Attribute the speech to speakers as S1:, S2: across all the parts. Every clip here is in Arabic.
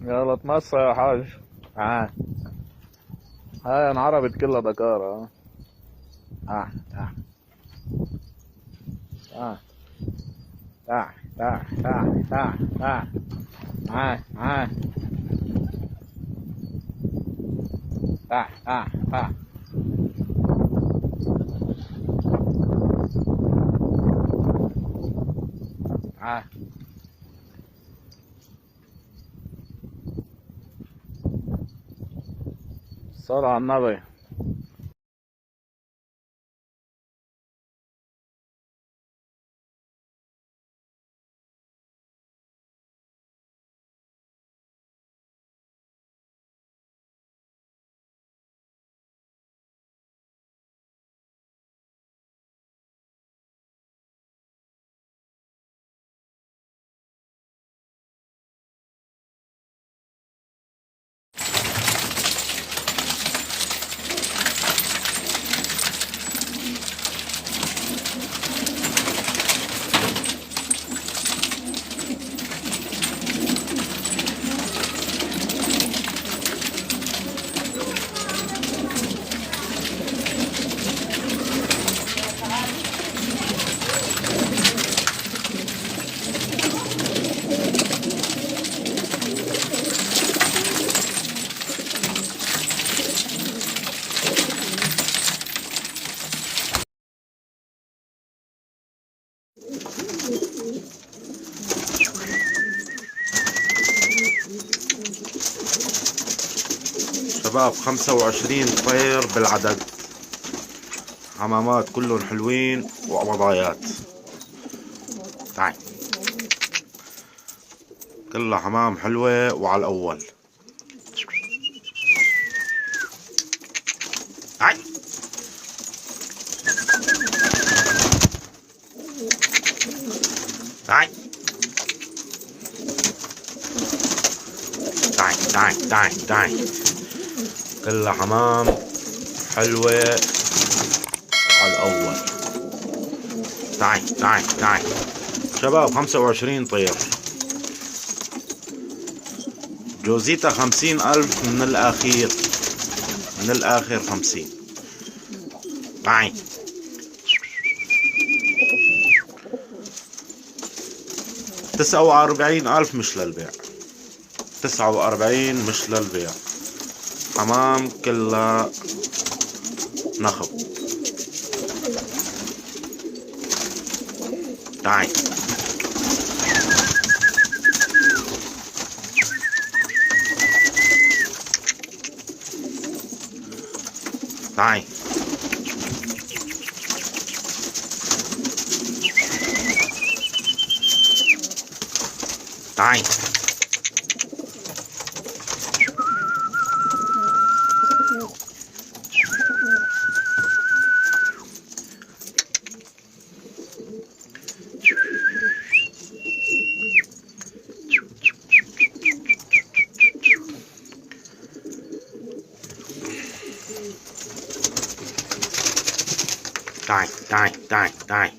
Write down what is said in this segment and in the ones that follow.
S1: يلا اتمسى يا حاج. ها هاي انعربت كلها دكارة. ها ها ها ها ها ها ها ها ها ها ها ها ها ها. صل على النبي.
S2: شباب 25 طير بالعدد، حمامات كلهم حلوين وقبضايات. تعال كلها حمام حلوة وعلى الأول. تعال تعال تعال تعال تعال، كلها حمام حلوة على الأول. تعال تعال تعال شباب 25 طير، جوزيتها 50,000 من الأخير، من الآخر 50. تعال 49,000 مش للبيع، 49 مش للبيع. حمام كلها نخب. تعال تعال تعال تعال تعال تعال تعال.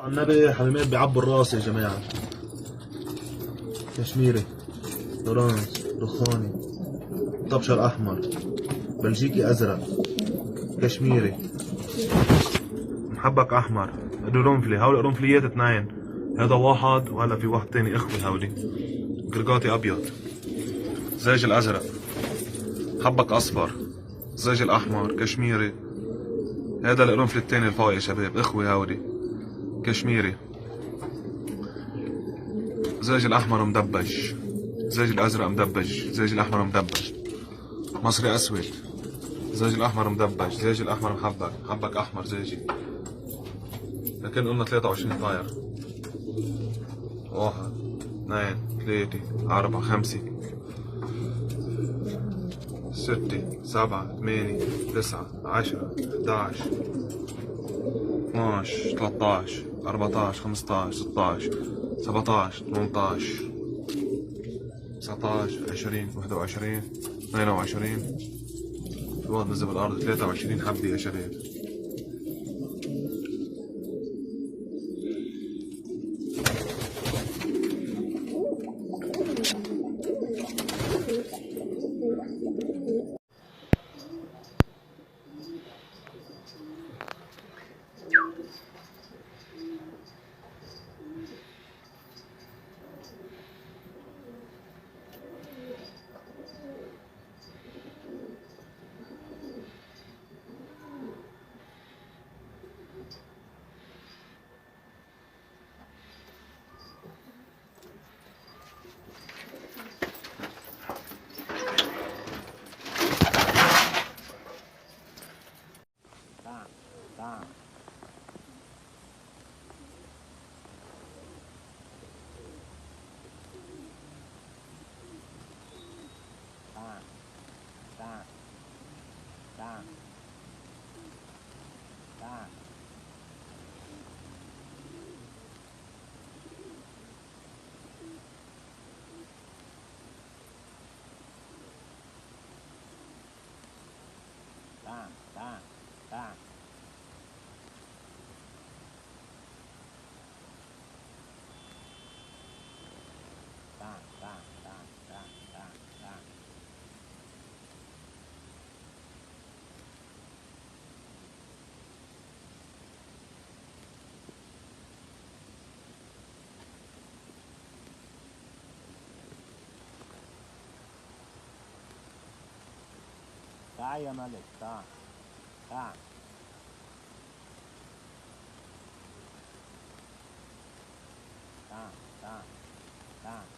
S3: النبي حمامات بيعبوا الراس يا جماعة. كشميري، فرنس، رخاني، طبشر أحمر، بلجيكي أزرق، كشميري، محبك أحمر، قرنفلي. هولي قرنفليات 2، هذا واحد وهلا في واحد تاني إخوي. هولي قرقاطي أبيض، زاج الأزرق، حبك أصفر، زاج الأحمر، كشميري. هذا القرنفل التاني الفوق يا شباب، إخوي هولي كشميري. زاج الأحمر مدبج، زاج الأزرق مدبج، زاج الأحمر مدبج، مصري أسود، زاج الأحمر مدبج، زاج الأحمر محبك، محبك أحمر زاجي. لكن قلنا 23 طاير. 1 2 3 4 5 6 7 8 9 10 11 12 13 14 15 16 17 18 19 20 21 22. في واحد نزل بالأرض 23 حبة يا شباب.
S4: تعال يا ملك، تعال تعال تعال تعال تعال.